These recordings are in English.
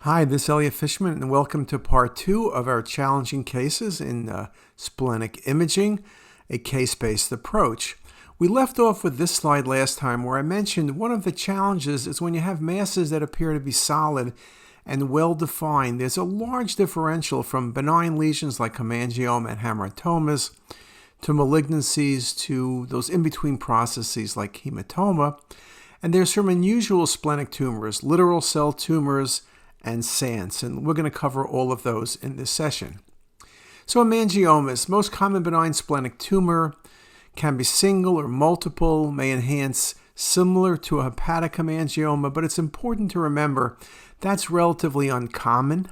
Hi, this is Elliot Fishman, and welcome to part 2 of our challenging cases in splenic imaging, a case-based approach. We left off with this slide last time where I mentioned one of the challenges is when you have masses that appear to be solid and well-defined. There's a large differential from benign lesions like hemangioma and hamartomas to malignancies to those in-between processes like hematoma. And there's some unusual splenic tumors, littoral cell tumors, and SANTs, and we're going to cover all of those in this session. So hemangiomas, most common benign splenic tumor, can be single or multiple, may enhance similar to a hepatic hemangioma, but it's important to remember that's relatively uncommon.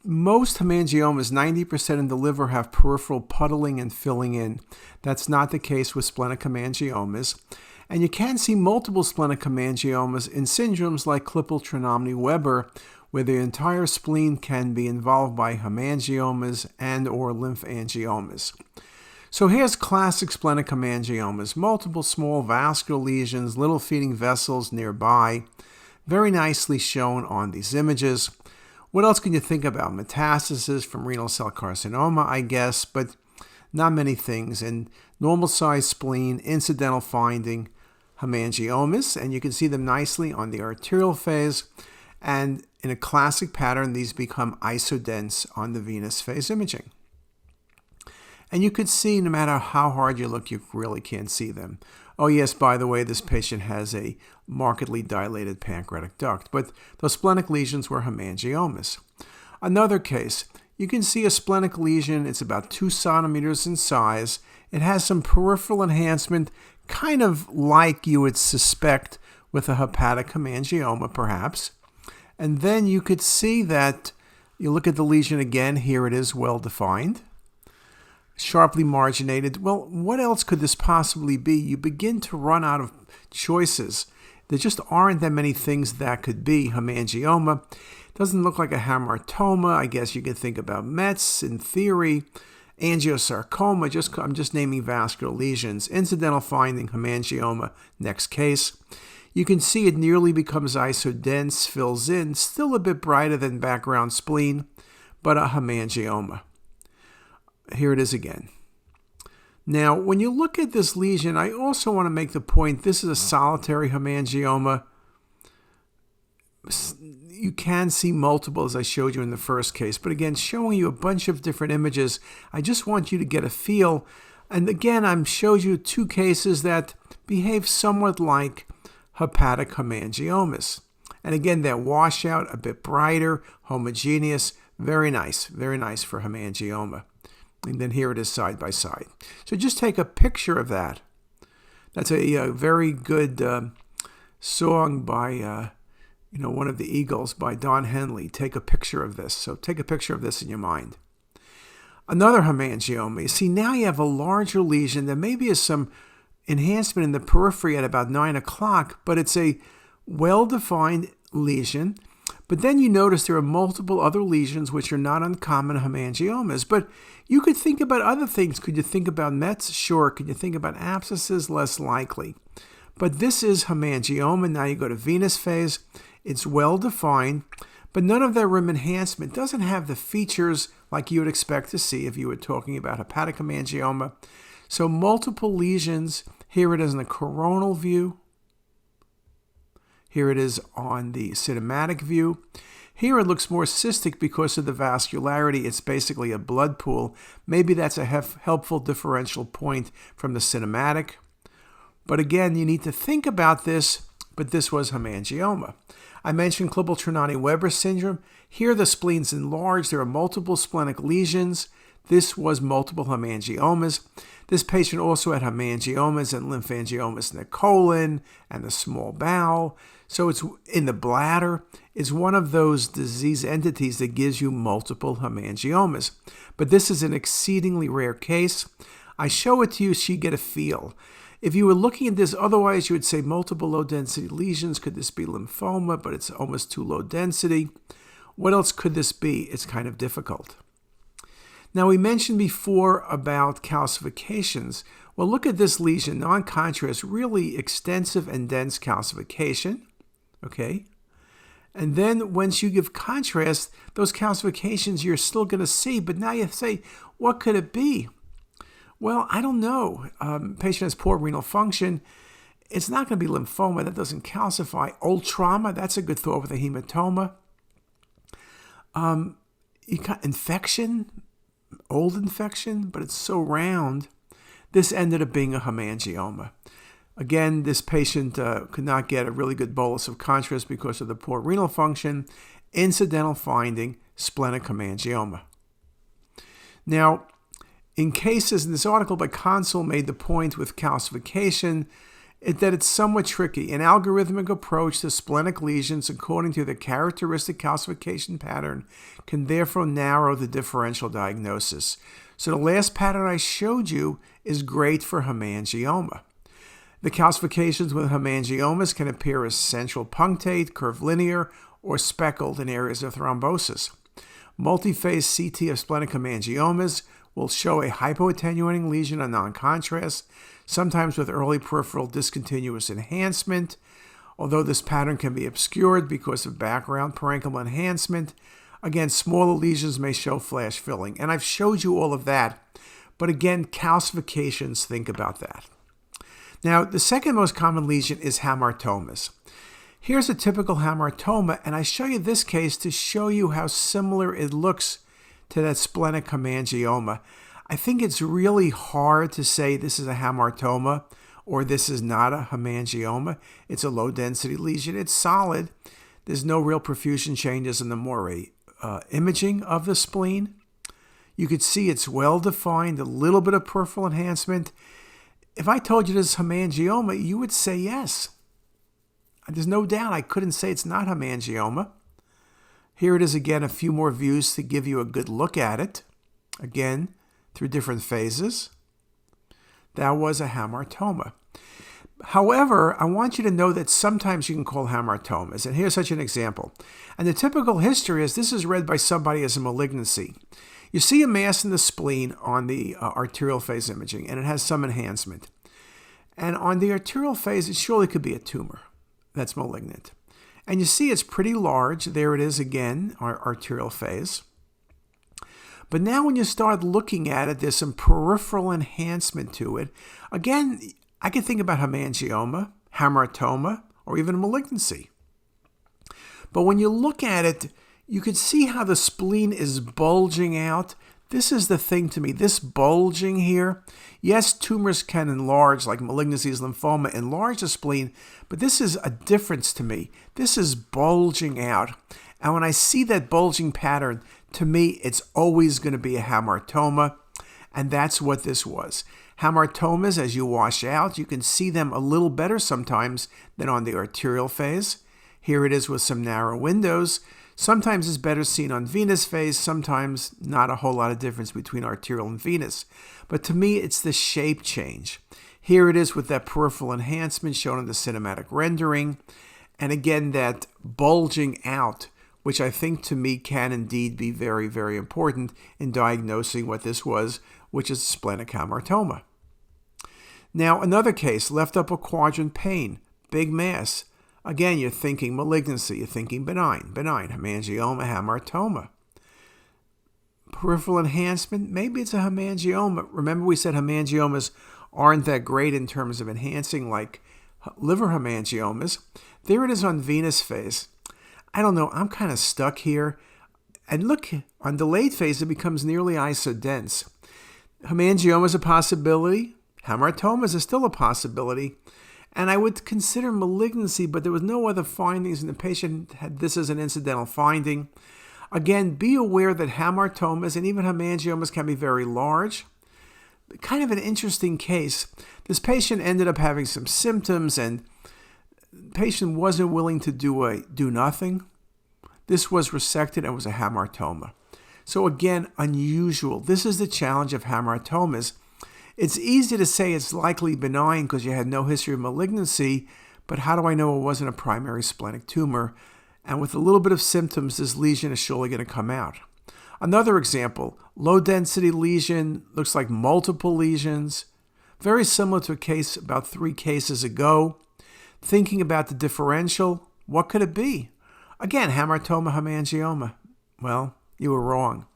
Most hemangiomas, 90% in the liver, have peripheral puddling and filling in. That's not the case with splenic hemangiomas. And you can see multiple splenic hemangiomas in syndromes like Klippel-Trenaunay-Weber, where the entire spleen can be involved by hemangiomas and or lymphangiomas. So here's classic splenic hemangiomas, multiple small vascular lesions, little feeding vessels nearby, very nicely shown on these images. What else can you think about? Metastasis from renal cell carcinoma, I guess, but not many things. And normal size spleen, incidental finding, hemangiomas, and you can see them nicely on the arterial phase. And in a classic pattern, these become isodense on the venous phase imaging. And you could see, no matter how hard you look, you really can't see them. Oh yes, by the way, this patient has a markedly dilated pancreatic duct, but those splenic lesions were hemangiomas. Another case, you can see a splenic lesion. It's about 2 centimeters in size. It has some peripheral enhancement, kind of like you would suspect with a hepatic hemangioma, perhaps. And then you could see that, you look at the lesion again, here it is well defined, sharply marginated. Well, what else could this possibly be? You begin to run out of choices. There just aren't that many things that could be hemangioma. Doesn't look like a hamartoma. I guess you could think about Mets in theory. Angiosarcoma, I'm just naming vascular lesions. Incidental finding, hemangioma, next case. You can see it nearly becomes isodense, fills in, still a bit brighter than background spleen, but a hemangioma. Here it is again. Now, when you look at this lesion, I also want to make the point, this is a solitary hemangioma. You can see multiple, as I showed you in the first case, but again, showing you a bunch of different images, I just want you to get a feel. And again, I'm showing you 2 cases that behave somewhat like hepatic hemangiomas. And again, that washout, a bit brighter, homogeneous, very nice for hemangioma. And then here it is side by side. So just take a picture of that. That's a very good song by one of the Eagles, by Don Henley. Take a picture of this. So take a picture of this in your mind. Another hemangioma. You see, now you have a larger lesion. There maybe is some enhancement in the periphery at about 9 o'clock, but it's a well-defined lesion. But then you notice there are multiple other lesions which are not uncommon hemangiomas. But you could think about other things. Could you think about Mets? Sure. Could you think about abscesses? Less likely. But this is hemangioma. Now you go to venous phase. It's well-defined, but none of that rim enhancement doesn't have the features like you would expect to see if you were talking about hepatic hemangioma. So multiple lesions. Here it is in the coronal view. Here it is on the cinematic view. Here it looks more cystic because of the vascularity. It's basically a blood pool. Maybe that's a helpful differential point from the cinematic. But again, you need to think about this, but this was hemangioma. I mentioned Klippel-Trenaunay-Weber syndrome. Here the spleen's enlarged. There are multiple splenic lesions. This was multiple hemangiomas. This patient also had hemangiomas and lymphangiomas in the colon and the small bowel. So it's in the bladder. It's one of those disease entities that gives you multiple hemangiomas. But this is an exceedingly rare case. I show it to you so you get a feel. If you were looking at this, otherwise you would say multiple low-density lesions. Could this be lymphoma? But it's almost too low density. What else could this be? It's kind of difficult. Now, we mentioned before about calcifications. Well, look at this lesion, non-contrast, really extensive and dense calcification, okay? And then once you give contrast, those calcifications you're still going to see, but now you say, what could it be? Well, I don't know. Patient has poor renal function. It's not going to be lymphoma. That doesn't calcify. Old trauma, that's a good thought with a hematoma. You got infection, old infection, but it's so round. This ended up being a hemangioma. Again, this patient could not get a really good bolus of contrast because of the poor renal function. Incidental finding, splenic hemangioma. Now, in cases, in this article by Consul made the point with calcification that it's somewhat tricky. An algorithmic approach to splenic lesions according to the characteristic calcification pattern can therefore narrow the differential diagnosis. So the last pattern I showed you is great for hemangioma. The calcifications with hemangiomas can appear as central punctate, curvilinear, or speckled in areas of thrombosis. Multi-phase CT of splenic hemangiomas will show a hypoattenuating lesion on non-contrast, sometimes with early peripheral discontinuous enhancement, although this pattern can be obscured because of background parenchymal enhancement. Again, smaller lesions may show flash filling, and I've showed you all of that, but again, calcifications, think about that. Now, the second most common lesion is hamartomas. Here's a typical hamartoma, and I show you this case to show you how similar it looks to that splenic hemangioma. I think it's really hard to say this is a hamartoma or this is not a hemangioma. It's a low-density lesion. It's solid. There's no real perfusion changes in the moire imaging of the spleen. You could see it's well-defined, a little bit of peripheral enhancement. If I told you this is hemangioma, you would say yes. There's no doubt I couldn't say it's not hemangioma. Here it is again, a few more views to give you a good look at it. Again, through different phases. That was a hamartoma. However, I want you to know that sometimes you can call hamartomas, and here's such an example. And the typical history is this is read by somebody as a malignancy. You see a mass in the spleen on the arterial phase imaging, and it has some enhancement. And on the arterial phase, it surely could be a tumor that's malignant. And you see it's pretty large. There it is again, our arterial phase. But now when you start looking at it, there's some peripheral enhancement to it. Again, I can think about hemangioma, hamartoma, or even a malignancy. But when you look at it, you can see how the spleen is bulging out. This is the thing to me, this bulging here. Yes, tumors can enlarge, like malignancies, lymphoma, enlarge the spleen, but this is a difference to me. This is bulging out. And when I see that bulging pattern, to me, it's always going to be a hamartoma, and that's what this was. Hamartomas, as you wash out, you can see them a little better sometimes than on the arterial phase. Here it is with some narrow windows. Sometimes it's better seen on venous phase, sometimes not a whole lot of difference between arterial and venous. But to me, it's the shape change. Here it is with that peripheral enhancement shown in the cinematic rendering. And again, that bulging out, which I think to me can indeed be very, very important in diagnosing what this was, which is splenic hamartoma. Now, another case, left upper quadrant pain, big mass. Again, you're thinking malignancy, you're thinking benign, hemangioma, hamartoma. Peripheral enhancement, maybe it's a hemangioma. Remember we said hemangiomas aren't that great in terms of enhancing like liver hemangiomas. There it is on venous phase. I don't know, I'm kind of stuck here. And look, on delayed phase, it becomes nearly isodense. Hemangioma is a possibility. Hamartomas is still a possibility. And I would consider malignancy, but there was no other findings, and the patient had this as an incidental finding. Again, be aware that hamartomas and even hemangiomas can be very large. Kind of an interesting case. This patient ended up having some symptoms, and the patient wasn't willing to do nothing. This was resected and was a hamartoma. So again, unusual. This is the challenge of hamartomas. It's easy to say it's likely benign because you had no history of malignancy, but how do I know it wasn't a primary splenic tumor? And with a little bit of symptoms, this lesion is surely going to come out. Another example, low-density lesion, looks like multiple lesions. Very similar to a case about 3 cases ago. Thinking about the differential, what could it be? Again, Hamartoma Hemangioma. Well, you were wrong.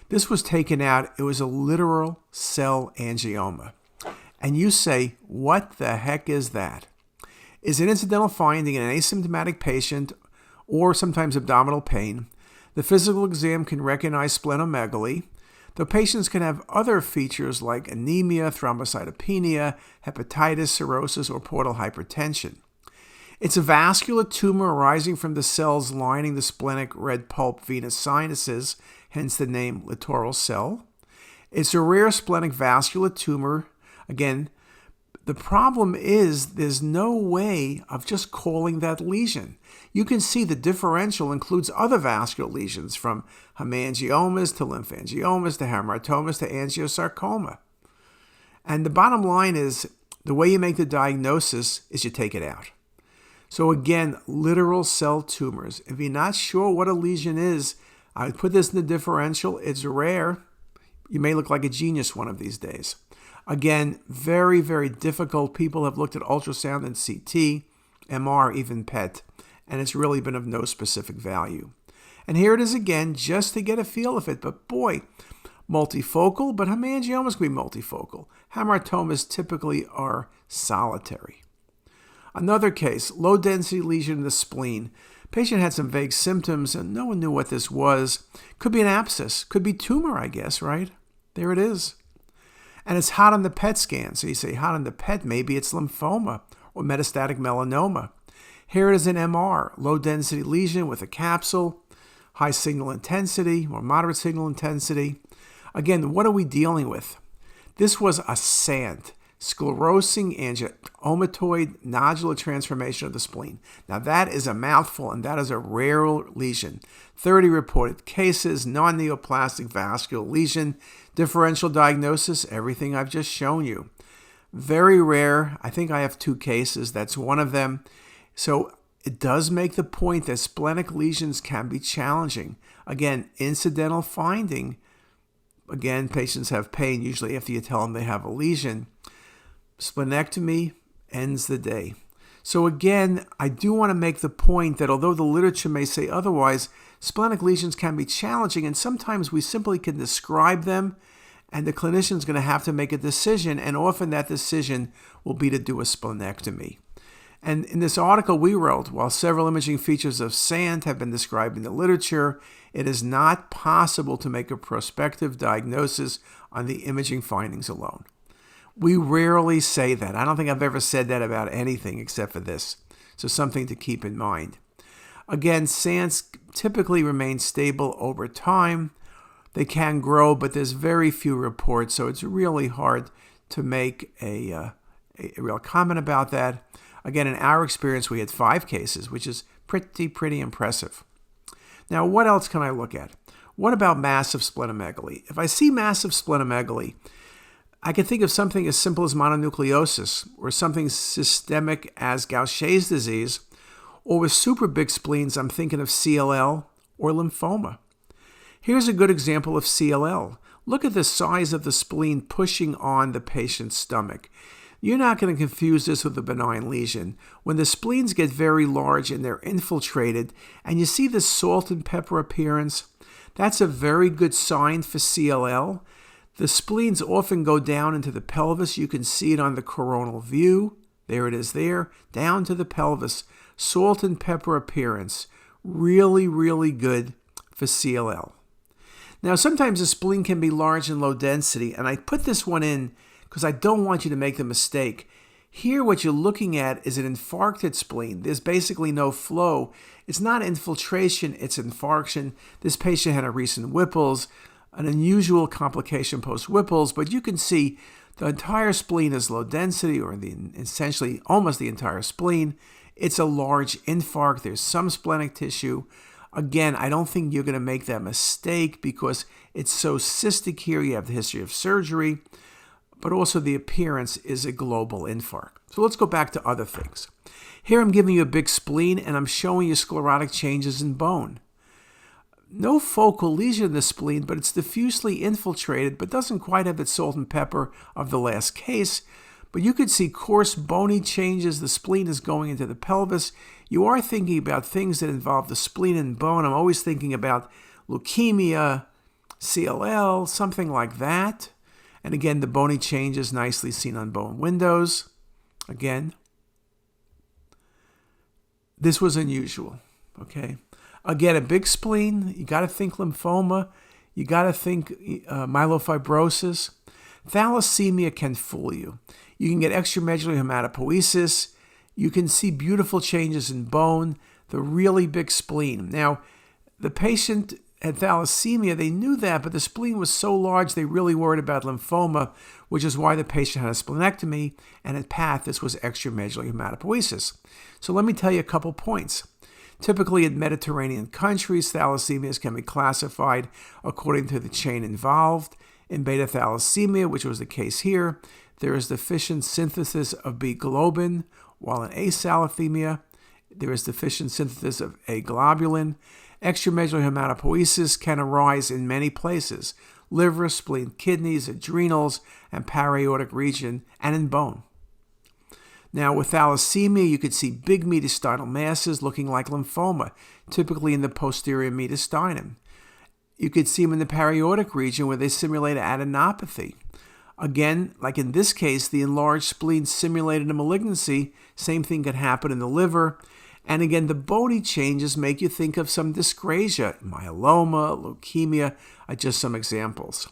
This was taken out. It was a littoral cell angioma. And you say, what the heck is that? Is an incidental finding in an asymptomatic patient or sometimes abdominal pain. The physical exam can recognize splenomegaly. The patients can have other features like anemia, thrombocytopenia, hepatitis, cirrhosis, or portal hypertension. It's a vascular tumor arising from the cells lining the splenic red pulp venous sinuses, hence the name littoral cell. It's a rare splenic vascular tumor. Again, the problem is there's no way of just calling that lesion. You can see the differential includes other vascular lesions from hemangiomas to lymphangiomas to hamartomas to angiosarcoma. And the bottom line is the way you make the diagnosis is you take it out. So again, littoral cell tumors. If you're not sure what a lesion is, I would put this in the differential. It's rare. You may look like a genius one of these days. Again, very, very difficult. People have looked at ultrasound and CT, MR, even PET, and it's really been of no specific value. And here it is again, just to get a feel of it. But boy, multifocal, but hemangiomas can be multifocal. Hamartomas typically are solitary. Another case, low-density lesion in the spleen. Patient had some vague symptoms, and no one knew what this was. Could be an abscess. Could be tumor, I guess, right? There it is. And it's hot on the PET scan. So you say, hot on the PET, maybe it's lymphoma or metastatic melanoma. Here it is in MR, low-density lesion with a capsule, high signal intensity or moderate signal intensity. Again, what are we dealing with? This was a SANT, Sclerosing Angiomatoid nodular transformation of the spleen. Now that is a mouthful, and that is a rare lesion. 30 reported cases, non-neoplastic vascular lesion, differential diagnosis, everything I've just shown you. Very rare. I think I have 2 cases. That's one of them. So it does make the point that splenic lesions can be challenging. Again, incidental finding. Again, patients have pain usually after you tell them they have a lesion. Splenectomy ends the day. So again, I do want to make the point that although the literature may say otherwise, splenic lesions can be challenging, and sometimes we simply can describe them, and the clinician's going to have to make a decision, and often that decision will be to do a splenectomy. And in this article we wrote, while several imaging features of SANT have been described in the literature, it is not possible to make a prospective diagnosis on the imaging findings alone. We rarely say that. I don't think I've ever said that about anything except for this. So something to keep in mind. Again, SANTs typically remain stable over time. They can grow, but there's very few reports, so it's really hard to make a real comment about that. Again, in our experience, we had 5 cases, which is pretty impressive. Now, what else can I look at? What about massive splenomegaly? If I see massive splenomegaly, I can think of something as simple as mononucleosis, or something systemic as Gaucher's disease, or with super big spleens, I'm thinking of CLL or lymphoma. Here's a good example of CLL. Look at the size of the spleen pushing on the patient's stomach. You're not going to confuse this with a benign lesion. When the spleens get very large and they're infiltrated, and you see this salt and pepper appearance, that's a very good sign for CLL. The spleens often go down into the pelvis. You can see it on the coronal view. There it is there, down to the pelvis. Salt and pepper appearance. Really good for CLL. Now, sometimes the spleen can be large and low density, and I put this one in because I don't want you to make the mistake. Here, what you're looking at is an infarcted spleen. There's basically no flow. It's not infiltration, it's infarction. This patient had a recent Whipples, an unusual complication post-Whipples, but you can see the entire spleen is low density, or essentially almost the entire spleen. It's a large infarct. There's some splenic tissue. Again, I don't think you're going to make that mistake because it's so cystic here. You have the history of surgery, but also the appearance is a global infarct. So let's go back to other things. Here I'm giving you a big spleen, and I'm showing you sclerotic changes in bone. No focal lesion in the spleen, but it's diffusely infiltrated, but doesn't quite have the salt and pepper of the last case. But you could see coarse bony changes. The spleen is going into the pelvis. You are thinking about things that involve the spleen and bone. I'm always thinking about leukemia, CLL, something like that. And again, the bony changes nicely seen on bone windows. Again, this was unusual, okay? Again, a big spleen. You got to think lymphoma. You got to think myelofibrosis. Thalassemia can fool you. You can get extramedullary hematopoiesis. You can see beautiful changes in bone, the really big spleen. Now, the patient had thalassemia. They knew that, but the spleen was so large they really worried about lymphoma, which is why the patient had a splenectomy, and at PATH, this was extramedullary hematopoiesis. So let me tell you a couple points. Typically in Mediterranean countries, thalassemias can be classified according to the chain involved. In beta thalassemia, which was the case here, there is deficient synthesis of B globin, while in athalassemia, there is deficient synthesis of A globulin. Extramedullary hematopoiesis can arise in many places: liver, spleen, kidneys, adrenals, and para-aortic region, and in bone. Now, with thalassemia, you could see big mediastinal masses looking like lymphoma, typically in the posterior mediastinum. You could see them in the para-aortic region where they simulate adenopathy. Again, like in this case, the enlarged spleen simulated a malignancy. Same thing could happen in the liver. And again, the bony changes make you think of some dyscrasia, myeloma, leukemia, are just some examples.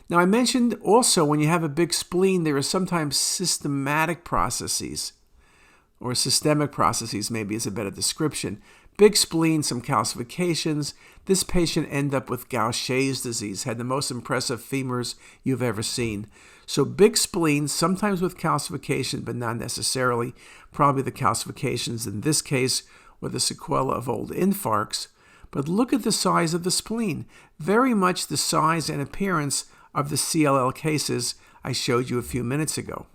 Now, I mentioned also when you have a big spleen, there are sometimes systematic processes, or systemic processes maybe is a better description. Big spleen, some calcifications. This patient ended up with Gaucher's disease, had the most impressive femurs you've ever seen. So big spleen, sometimes with calcification, but not necessarily. Probably the calcifications in this case were the sequela of old infarcts. But look at the size of the spleen. Very much the size and appearance of the CLL cases I showed you a few minutes ago.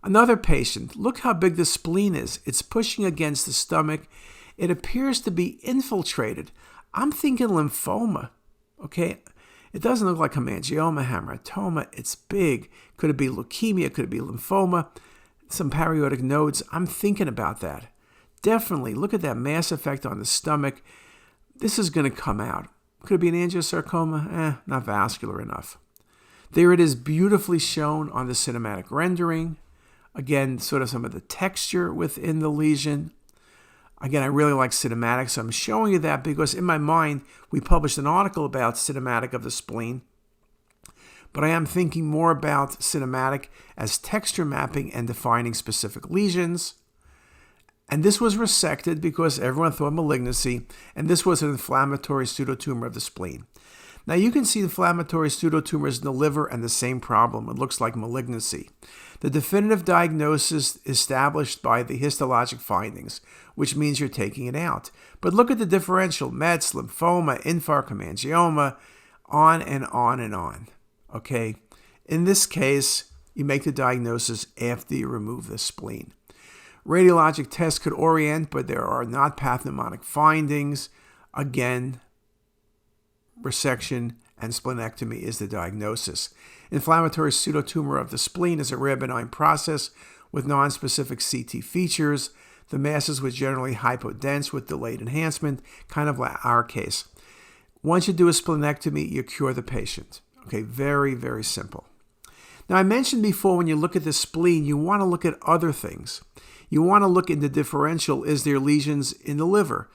Another patient, look how big the spleen is. It's pushing against the stomach. It appears to be infiltrated. I'm thinking lymphoma, okay? It doesn't look like hemangioma, hamartoma. It's big. Could it be leukemia? Could it be lymphoma? Some para-aortic nodes. I'm thinking about that. Definitely. Look at that mass effect on the stomach. This is going to come out. Could it be an angiosarcoma? Not vascular enough. There it is, beautifully shown on the cinematic rendering. Again, sort of some of the texture within the lesion. Again, I really like cinematic, so I'm showing you that because in my mind, we published an article about cinematic of the spleen. But I am thinking more about cinematic as texture mapping and defining specific lesions. And this was resected because everyone thought malignancy, and this was an inflammatory pseudotumor of the spleen. Now you can see inflammatory pseudotumors in the liver and the same problem. It looks like malignancy. The definitive diagnosis is established by the histologic findings, which means you're taking it out. But look at the differential: Mets, lymphoma, Infarcted Hemangioma, on and on and on. Okay? In this case, you make the diagnosis after you remove the spleen. Radiologic tests could orient, but there are not pathognomonic findings. Again, resection and splenectomy is the diagnosis. Inflammatory pseudotumor of the spleen is a rare benign process with nonspecific CT features. The masses were generally hypodense with delayed enhancement, kind of like our case. Once you do a splenectomy, you cure the patient. Okay, very, very simple. Now, I mentioned before, when you look at the spleen, you want to look at other things. You want to look in the differential. Is there lesions in the liver?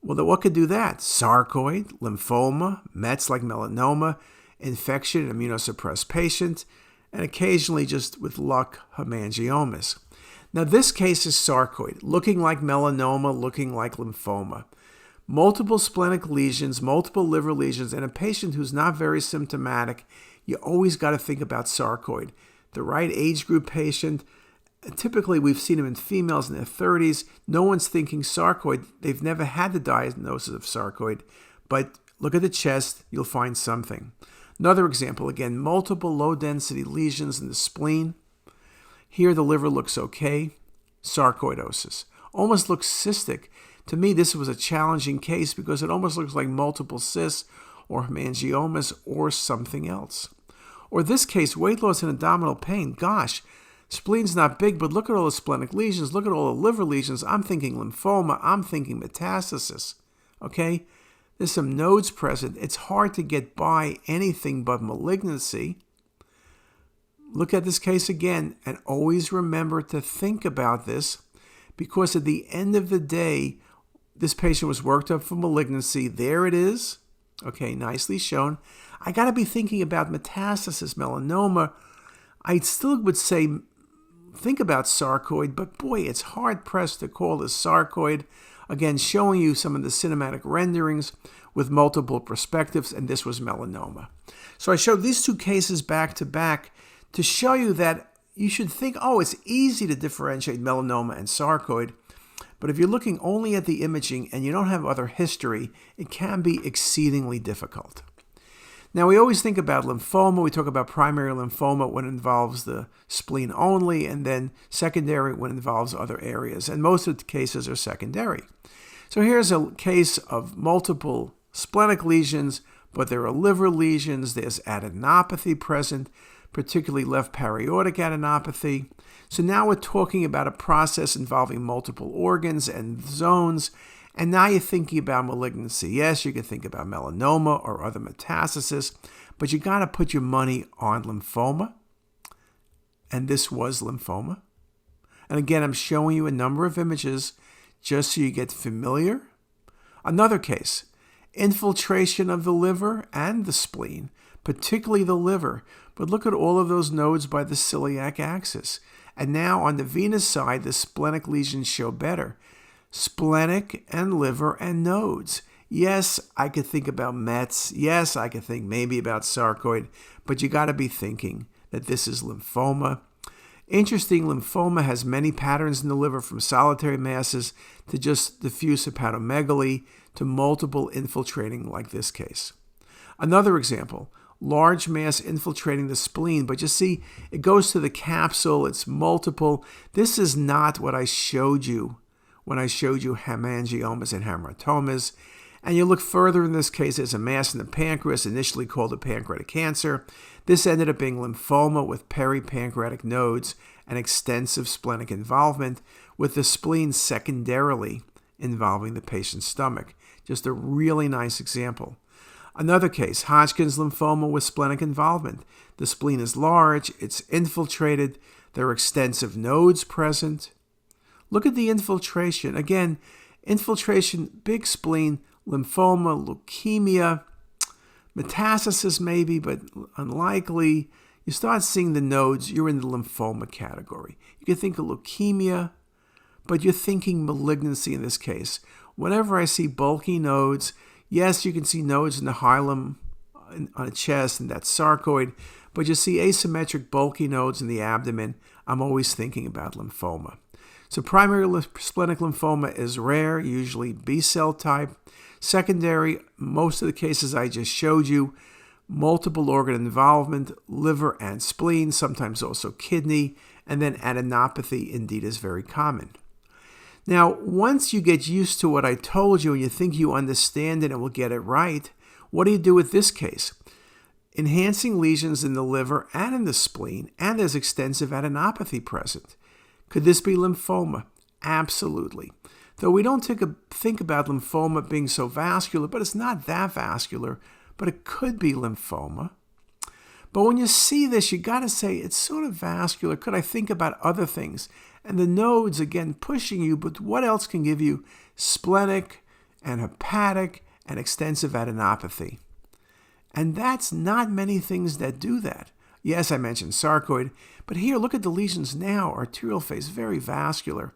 Well, what could do that? Sarcoid, lymphoma, Mets like melanoma, infection, immunosuppressed patient, and occasionally, just with luck, hemangiomas. Now, this case is sarcoid, looking like melanoma, looking like lymphoma. Multiple splenic lesions, multiple liver lesions, and a patient who's not very symptomatic. You always got to think about sarcoid. The right age group patient. Typically, we've seen them in females in their 30s. No one's thinking sarcoid. They've never had the diagnosis of sarcoid. But look at the chest. You'll find something. Another example, again, multiple low-density lesions in the spleen. Here, the liver looks okay. Sarcoidosis. Almost looks cystic. To me, this was a challenging case because it almost looks like multiple cysts or hemangiomas or something else. Or this case, weight loss and abdominal pain. Gosh, Spleen's not big, but look at all the splenic lesions. Look at all the liver lesions. I'm thinking lymphoma. I'm thinking metastasis. Okay? There's some nodes present. It's hard to get by anything but malignancy. Look at this case again, and always remember to think about this, because at the end of the day, this patient was worked up for malignancy. There it is. Okay, nicely shown. I got to be thinking about metastasis, melanoma. I still would say think about sarcoid, but boy, it's hard-pressed to call this sarcoid. Again, showing you some of the cinematic renderings with multiple perspectives, and this was melanoma. So I showed these two cases back to back to show you that you should think, oh, it's easy to differentiate melanoma and sarcoid. But if you're looking only at the imaging and you don't have other history, it can be exceedingly difficult. Now, we always think about lymphoma. We talk about primary lymphoma when it involves the spleen only, and then secondary when it involves other areas. And most of the cases are secondary. So here's a case of multiple splenic lesions, but there are liver lesions. There's adenopathy present, particularly left paraortic adenopathy. So now we're talking about a process involving multiple organs and zones, and now you're thinking about malignancy. Yes, you can think about melanoma or other metastasis, but you got to put your money on lymphoma, and this was lymphoma. And again, I'm showing you a number of images just so you get familiar. Another case, infiltration of the liver and the spleen, particularly the liver. But look at all of those nodes by the celiac axis. And now on the venous side, the splenic lesions show better. Splenic and liver and nodes. Yes, I could think about Mets. Yes, I could think maybe about sarcoid. But you got to be thinking that this is lymphoma. Interesting, lymphoma has many patterns in the liver, from solitary masses to just diffuse hepatomegaly to multiple infiltrating, like this case. Another example, large mass infiltrating the spleen, but you see it goes to the capsule, it's multiple. This is not what I showed you when I showed you hemangiomas and hamartomas. And you look further in this case, there's a mass in the pancreas, initially called a pancreatic cancer. This ended up being lymphoma with peripancreatic nodes and extensive splenic involvement, with the spleen secondarily involving the patient's stomach. Just a really nice example. Another case, Hodgkins lymphoma with splenic involvement. The spleen is large, it's infiltrated, there are extensive nodes present. Look at the infiltration. Again, infiltration, big spleen, lymphoma, leukemia, metastasis maybe, but unlikely. You start seeing the nodes, you're in the lymphoma category. You can think of leukemia, but you're thinking malignancy in this case. Whenever I see bulky nodes, yes, you can see nodes in the hilum on the chest, and that's sarcoid, but you see asymmetric bulky nodes in the abdomen, I'm always thinking about lymphoma. So primary splenic lymphoma is rare, usually B-cell type. Secondary, most of the cases I just showed you, multiple organ involvement, liver and spleen, sometimes also kidney, and then adenopathy indeed is very common. Now, once you get used to what I told you and you think you understand it and will get it right, what do you do with this case? Enhancing lesions in the liver and in the spleen, and there's extensive adenopathy present. Could this be lymphoma? Absolutely. Though we don't think about lymphoma being so vascular, but it's not that vascular, but it could be lymphoma. But when you see this, you got to say, it's sort of vascular. Could I think about other things? And the nodes, again, pushing you, but what else can give you splenic and hepatic and extensive adenopathy? And that's not many things that do that. Yes, I mentioned sarcoid, but here, look at the lesions now, arterial phase, very vascular.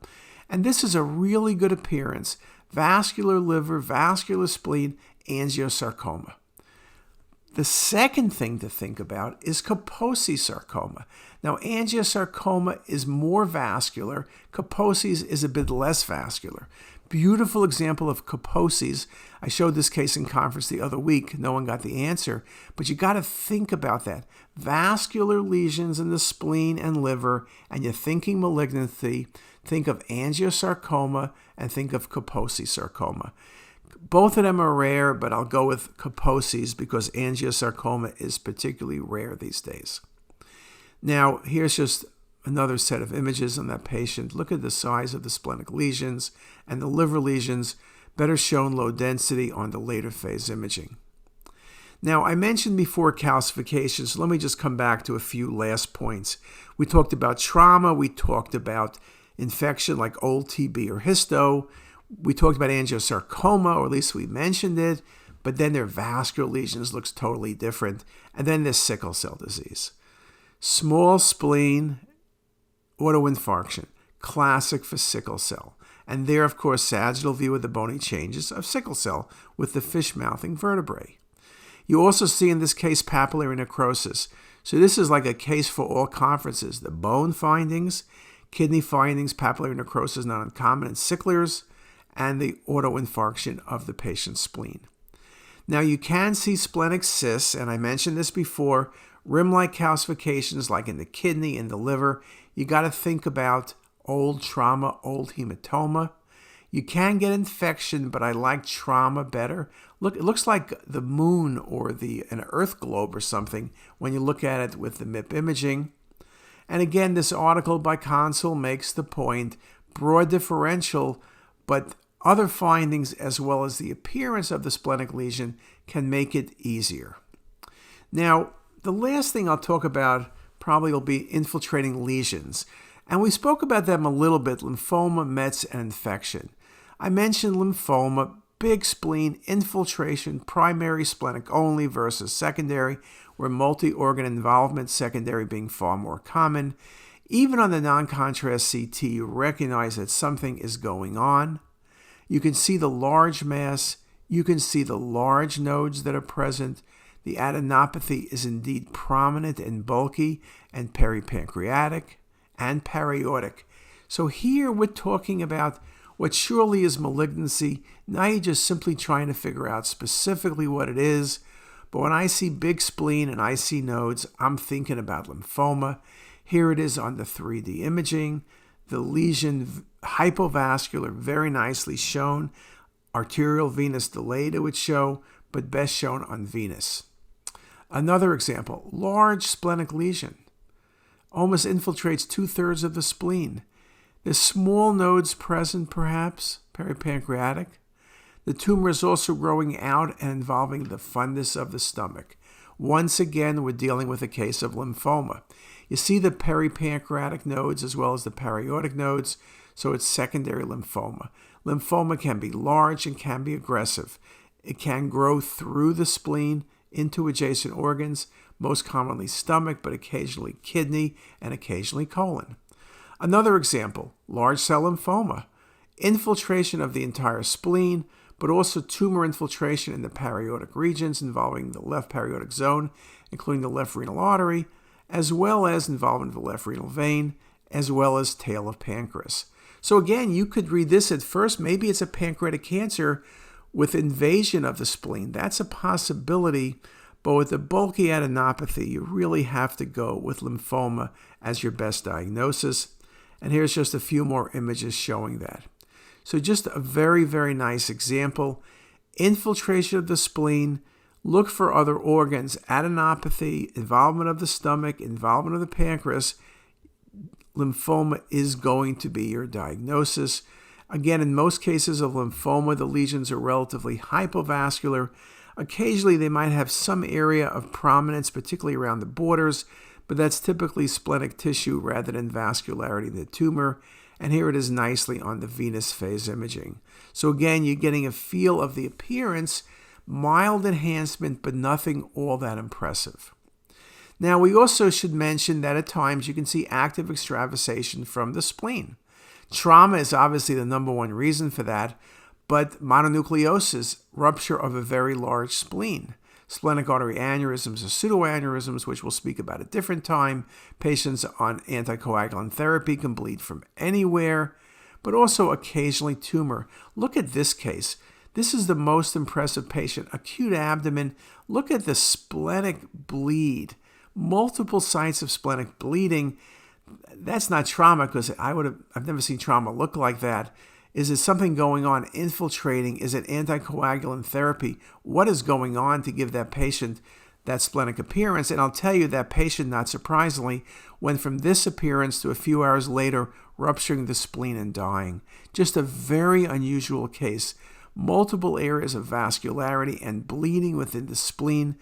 And this is a really good appearance. Vascular liver, vascular spleen, angiosarcoma. The second thing to think about is Kaposi's sarcoma. Now, angiosarcoma is more vascular. Kaposi's is a bit less vascular. Beautiful example of Kaposi's. I showed this case in conference the other week. No one got the answer, but you got to think about that. Vascular lesions in the spleen and liver, and you're thinking malignancy. Think of angiosarcoma and think of Kaposi's sarcoma. Both of them are rare, but I'll go with Kaposi's because angiosarcoma is particularly rare these days. Now, here's just Another set of images on that patient. Look at the size of the splenic lesions and the liver lesions, better shown low density on the later phase imaging. Now, I mentioned before calcification, so let me just come back to a few last points. We talked about trauma. We talked about infection like old TB or histo. We talked about angiosarcoma, or at least we mentioned it, but then their vascular lesions looks totally different. And then there's sickle cell disease. Small spleen, autoinfarction, classic for sickle cell. And there, of course, sagittal view of the bony changes of sickle cell with the fish-mouthing vertebrae. You also see in this case papillary necrosis. So this is like a case for all conferences. The bone findings, kidney findings, papillary necrosis not uncommon in sicklers, and the autoinfarction of the patient's spleen. Now you can see splenic cysts, and I mentioned this before, rim-like calcifications like in the kidney and the liver. You got to think about old trauma, old hematoma. You can get infection, but I like trauma better. Look, it looks like the moon or an earth globe or something when you look at it with the MIP imaging. And again, this article by Consul makes the point, broad differential, but other findings as well as the appearance of the splenic lesion can make it easier. Now, the last thing I'll talk about probably will be infiltrating lesions. And we spoke about them a little bit, lymphoma, mets, and infection. I mentioned lymphoma, big spleen, infiltration, primary splenic only versus secondary, where multi-organ involvement, secondary being far more common. Even on the non-contrast CT, you recognize that something is going on. You can see the large mass. You can see the large nodes that are present. The adenopathy is indeed prominent and bulky and peripancreatic and paraortic. So here we're talking about what surely is malignancy. Now you're just simply trying to figure out specifically what it is. But when I see big spleen and I see nodes, I'm thinking about lymphoma. Here it is on the 3D imaging. The lesion, hypovascular, very nicely shown. Arterial venous delayed, it would show, but best shown on venous. Another example, large splenic lesion. Almost infiltrates 2/3 of the spleen. There's small nodes present, perhaps, peripancreatic. The tumor is also growing out and involving the fundus of the stomach. Once again, we're dealing with a case of lymphoma. You see the peripancreatic nodes as well as the paraortic nodes, so it's secondary lymphoma. Lymphoma can be large and can be aggressive. It can grow through the spleen into adjacent organs, most commonly stomach, but occasionally kidney and occasionally colon. Another example, large cell lymphoma, infiltration of the entire spleen, but also tumor infiltration in the paraortic regions involving the left paraortic zone, including the left renal artery, as well as involvement of the left renal vein, as well as tail of pancreas. So again, you could read this at first, maybe it's a pancreatic cancer with invasion of the spleen. That's a possibility, but with the bulky adenopathy, you really have to go with lymphoma as your best diagnosis. And here's just a few more images showing that. So just a very, very nice example. Infiltration of the spleen. Look for other organs. Adenopathy, involvement of the stomach, involvement of the pancreas. Lymphoma is going to be your diagnosis. Again, in most cases of lymphoma, the lesions are relatively hypovascular. Occasionally, they might have some area of prominence, particularly around the borders, but that's typically splenic tissue rather than vascularity of the tumor. And here it is nicely on the venous phase imaging. So again, you're getting a feel of the appearance, mild enhancement, but nothing all that impressive. Now, we also should mention that at times you can see active extravasation from the spleen. Trauma is obviously the number one reason for that, but mononucleosis, rupture of a very large spleen. Splenic artery aneurysms or pseudoaneurysms, which we'll speak about at a different time. Patients on anticoagulant therapy can bleed from anywhere, but also occasionally tumor. Look at this case. This is the most impressive patient. Acute abdomen. Look at the splenic bleed. Multiple sites of splenic bleeding. That's not trauma because I've never seen trauma look like that. Is it something going on infiltrating? Is it anticoagulant therapy? What is going on to give that patient that splenic appearance, and I'll tell you that patient, not surprisingly, went from this appearance to a few hours later rupturing the spleen and dying. Just a very unusual case. Multiple areas of vascularity and bleeding within the spleen,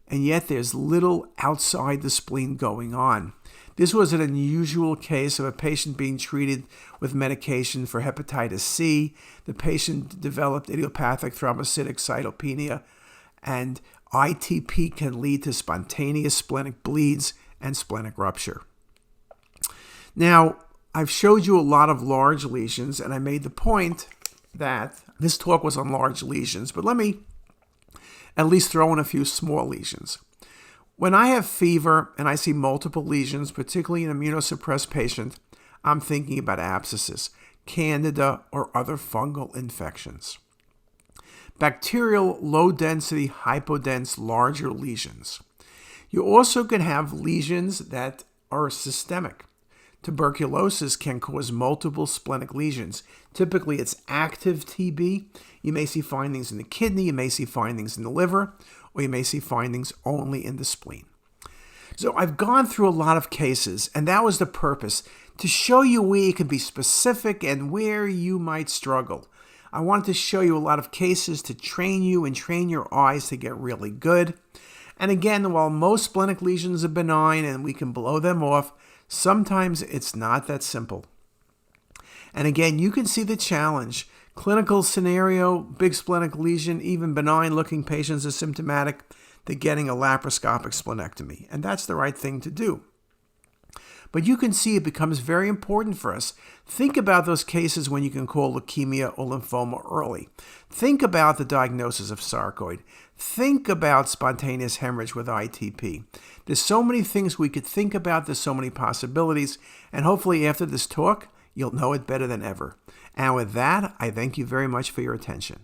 and yet there's little outside the spleen going on. This was an unusual case of a patient being treated with medication for hepatitis C. The patient developed idiopathic thrombocytic cytopenia, and ITP can lead to spontaneous splenic bleeds and splenic rupture. Now, I've showed you a lot of large lesions, and I made the point that this talk was on large lesions, but let me at least throw in a few small lesions. When I have fever and I see multiple lesions, particularly in an immunosuppressed patient, I'm thinking about abscesses, candida, or other fungal infections. Bacterial, low-density, hypodense, larger lesions. You also can have lesions that are systemic. Tuberculosis can cause multiple splenic lesions. Typically, it's active TB. You may see findings in the kidney, you may see findings in the liver, or you may see findings only in the spleen. So I've gone through a lot of cases, and that was the purpose, to show you where you can be specific and where you might struggle. I wanted to show you a lot of cases to train you and train your eyes to get really good. And again, while most splenic lesions are benign and we can blow them off, sometimes it's not that simple. And again, you can see the challenge. Clinical scenario, big splenic lesion, even benign looking patients are symptomatic, to getting a laparoscopic splenectomy. And that's the right thing to do. But you can see it becomes very important for us. Think about those cases when you can call leukemia or lymphoma early. Think about the diagnosis of sarcoid. Think about spontaneous hemorrhage with ITP. There's so many things we could think about. There's so many possibilities. And hopefully after this talk, you'll know it better than ever. And with that, I thank you very much for your attention.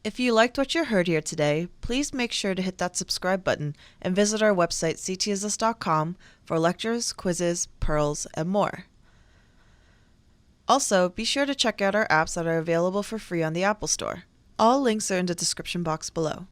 If you liked what you heard here today, please make sure to hit that subscribe button and visit our website ctassist.com for lectures, quizzes, pearls, and more. Also, be sure to check out our apps that are available for free on the Apple Store. All links are in the description box below.